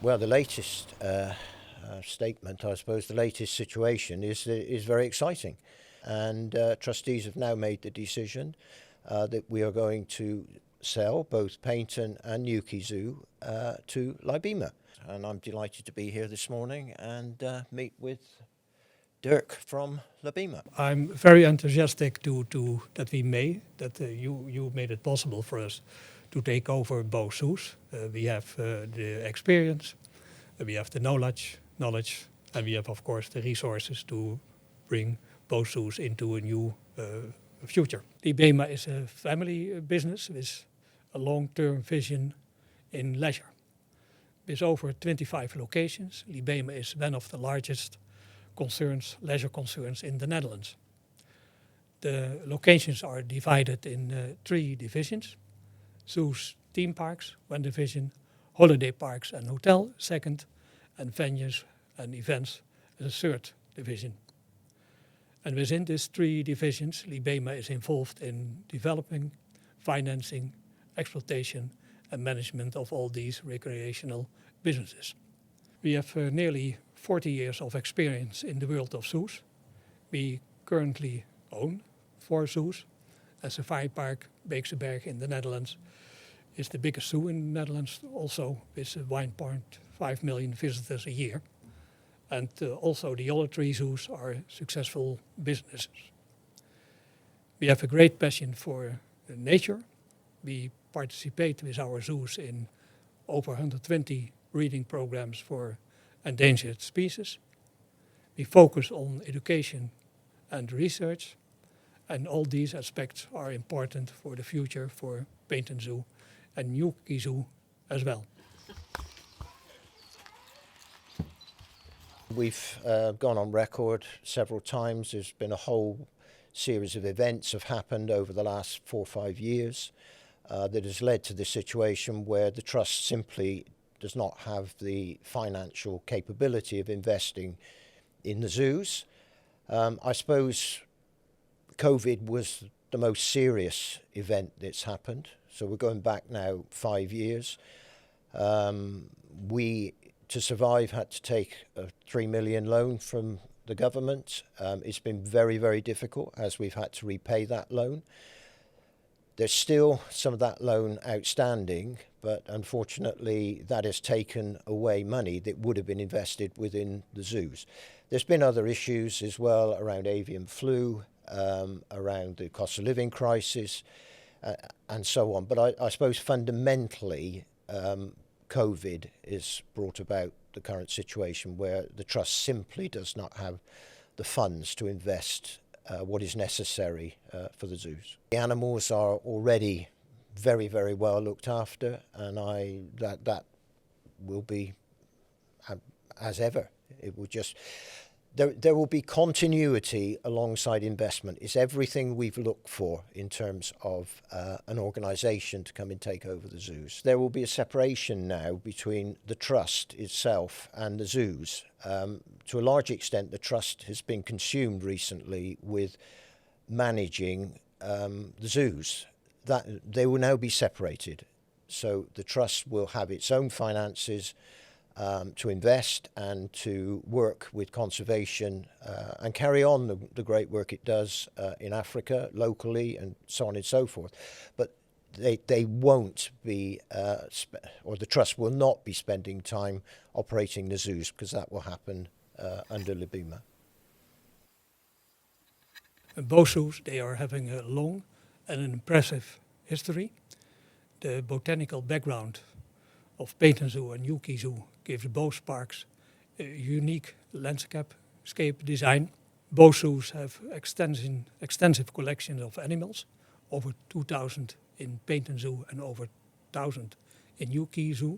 Well, the latest statement, I suppose, the latest situation is very exciting. And trustees have now made the decision that we are going to sell both Paignton and Newquay Zoo to Libéma. And I'm delighted to be here this morning and meet with Dirk from Libéma. I'm very enthusiastic that you made it possible for us to take over both zoos. We have the experience, we have the knowledge, and we have, of course, the resources to bring both zoos into a new future. Libéma is a family business with a long-term vision in leisure. With over 25 locations, Libéma is one of the largest leisure concerns in the Netherlands. The locations are divided in 3 divisions: zoos, theme parks, 1 division, holiday parks and hotel, 2nd, and venues and events, a 3rd division. And within these 3 divisions, Libéma is involved in developing, financing, exploitation and management of all these recreational businesses. We have nearly 40 years of experience in the world of zoos. We currently own 4 zoos. A safari park, Beekseberg in the Netherlands, is the biggest zoo in the Netherlands, also with 1.5 million visitors a year. And also the other 3 zoos are successful businesses. We have a great passion for nature. We participate with our zoos in over 120 breeding programs for endangered species. We focus on education and research, and all these aspects are important for the future for Paignton Zoo and Newquay Zoo as well. We've gone on record several times. There's been a whole series of events have happened over the last 4 or 5 years that has led to this situation where the trust simply does not have the financial capability of investing in the zoos. I suppose COVID was the most serious event that's happened. So we're going back now 5 years. We, to survive, had to take a 3 million loan from the government. It's been very, very difficult as we've had to repay that loan. There's still some of that loan outstanding, but unfortunately that has taken away money that would have been invested within the zoos. There's been other issues as well around avian flu, around the cost of living crisis, and so on. But I suppose fundamentally, COVID has brought about the current situation where the trust simply does not have the funds to invest what is necessary for the zoos. The animals are already very, very well looked after, and that will be as ever. It will just there will be continuity alongside investment. It's everything we've looked for in terms of an organisation to come and take over the zoos. There will be a separation now between the trust itself and the zoos. To a large extent, the trust has been consumed recently with managing the zoos. That they will now be separated. So the trust will have its own finances to invest and to work with conservation and carry on the great work it does in Africa, locally, and so on and so forth. But they won't be, or the trust will not be spending time operating the zoos, because that will happen under Libéma. Both zoos, they are having a long and an impressive history. The botanical background of Paignton Zoo and Newquay Zoo gives both parks a unique landscape design. Both zoos have extensive collections of animals, over 2,000 in Paignton Zoo and over 1,000 in Newquay Zoo.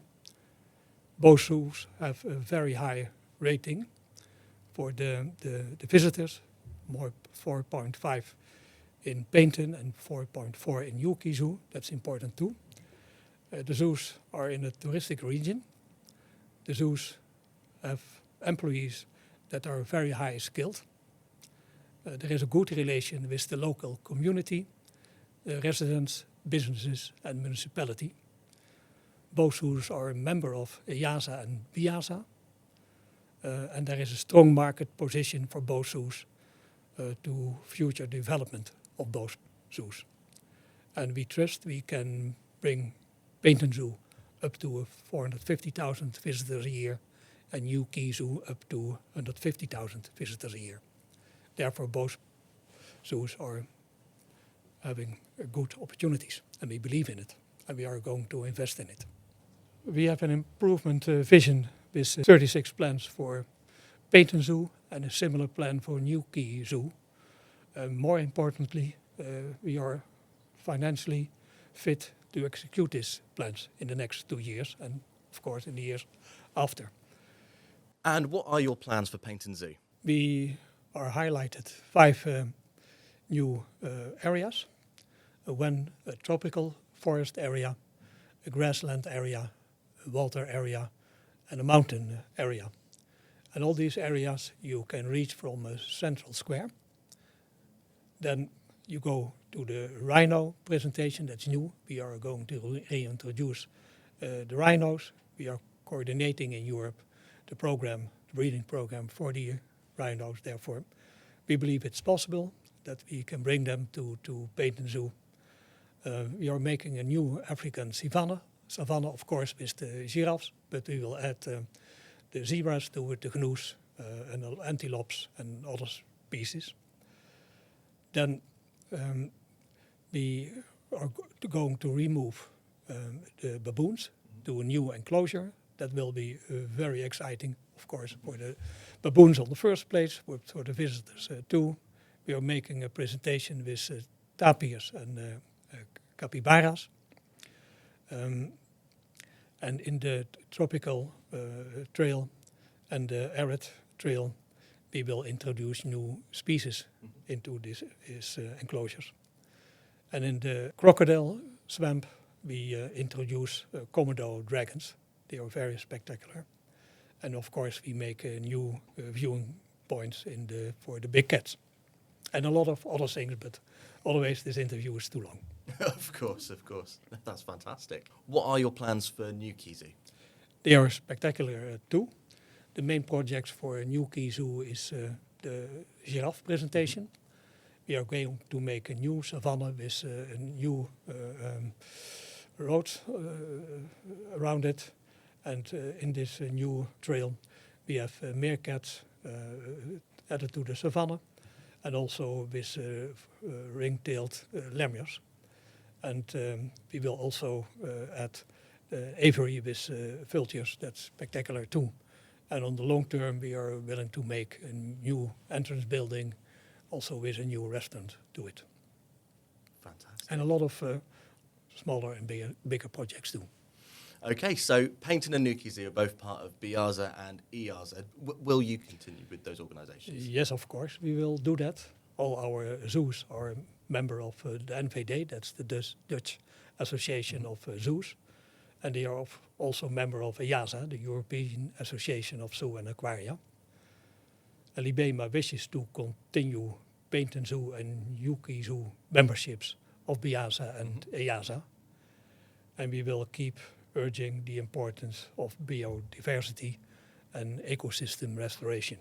Both zoos have a very high rating for the visitors, more 4.5 in Paignton and 4.4 in Newquay Zoo. That's important too. The zoos are in a touristic region. The zoos have employees that are very high skilled. There is a good relation with the local community, residents, businesses and municipality. Both zoos are a member of EASA and BIASA. And there is a strong market position for both zoos to future development of both zoos. And we trust we can bring Paignton Zoo up to 450,000 visitors a year and Newquay Zoo up to 150,000 visitors a year. Therefore, both zoos are having good opportunities, and we believe in it, and we are going to invest in it. We have an improvement vision with 36 plans for Paignton Zoo and a similar plan for Newquay Zoo. More importantly, we are financially fit to execute these plans in the next 2 years and, of course, in the years after. And what are your plans for Paignton Zoo? We are highlighted 5 new areas. One a tropical forest area, a grassland area, a water area, and a mountain area. And all these areas you can reach from a central square. Then you go to the rhino presentation, that's new. We are going to reintroduce the rhinos. We are coordinating in Europe the program, the breeding program for the rhinos. Therefore, we believe it's possible that we can bring them to Paignton Zoo. We are making a new African savanna. Savanna, of course, with the giraffes, but we will add the zebras to it, the gnus, and the antelopes and other species. Then we are going to remove the baboons to a new enclosure. That will be very exciting, of course, for the baboons on the first place, for the visitors too. We are making a presentation with tapirs and capybaras. And in the tropical trail and the arid trail, we will introduce new species into these enclosures. And in the crocodile swamp, we introduce Komodo dragons. They are very spectacular. And of course, we make new viewing points for the big cats. And a lot of other things, but always this interview is too long. Of course. That's fantastic. What are your plans for Newquay Zoo? They are spectacular too. The main projects for Newquay Zoo is the giraffe presentation. We are going to make a new savanna with a new road around it. And in this new trail, we have meerkats added to the savanna, and also with ring-tailed lemurs. And we will also add aviary with vultures. That's spectacular too. And on the long term, we are willing to make a new entrance building, also with a new restaurant to it. Fantastic. And a lot of smaller and bigger projects too. Okay, so Paignton and Newquay Zoo are both part of BIASA and EASA. Will you continue with those organisations? Yes, of course, we will do that. All our zoos are a member of the NVD, that's the Dutch Association of Zoos. And they are also a member of EASA, the European Association of Zoo and Aquaria. And Libéma wishes to continue Paignton Zoo and Newquay Zoo memberships of BIASA and EASA. And we will keep urging the importance of biodiversity and ecosystem restoration.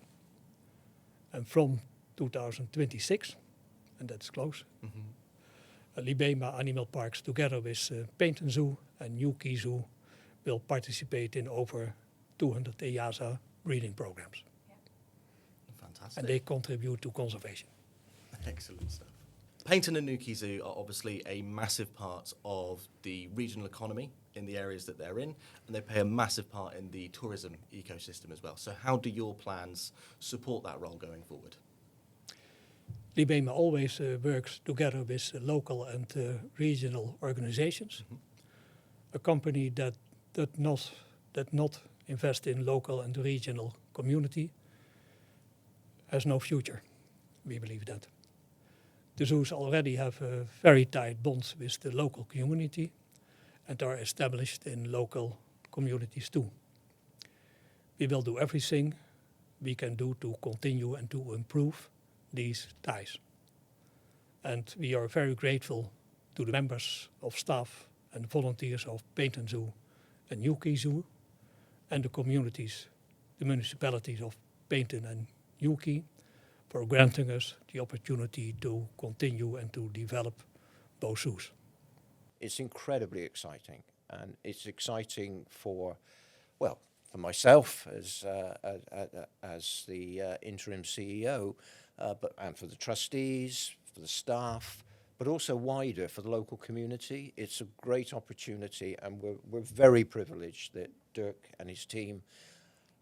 And from 2026, and that's close, Libéma Animal Parks, together with Paignton Zoo and Newquay Zoo, will participate in over 200 EASA breeding programs. Fantastic. And they contribute to conservation. Excellent stuff. Paignton and Newquay Zoo are obviously a massive part of the regional economy in the areas that they're in, and they play a massive part in the tourism ecosystem as well. So how do your plans support that role going forward? Libéma always works together with local and regional organizations. A company that not invest in local and regional community has no future. We believe that. The zoos already have very tight bonds with the local community and are established in local communities too. We will do everything we can do to continue and to improve these ties. And we are very grateful to the members of staff and volunteers of Paignton Zoo the Newquay Zoo, and the communities, the municipalities of Paignton and Newquay, for granting us the opportunity to continue and to develop both zoos. It's incredibly exciting, and it's exciting for myself as the interim CEO, and for the trustees, for the staff, but also wider for the local community. It's a great opportunity, and we're very privileged that Dirk and his team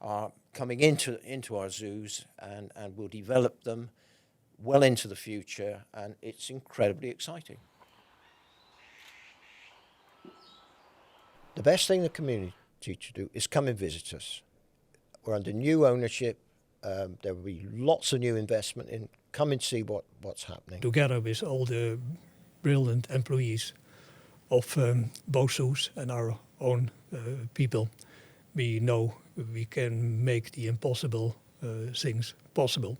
are coming into our zoos and will develop them well into the future, and it's incredibly exciting. The best thing the community to do is come and visit us. We're under new ownership. There will be lots of new investment in. Come and see what's happening. Together with all the brilliant employees of both zoos and our own people, we know we can make the impossible things possible.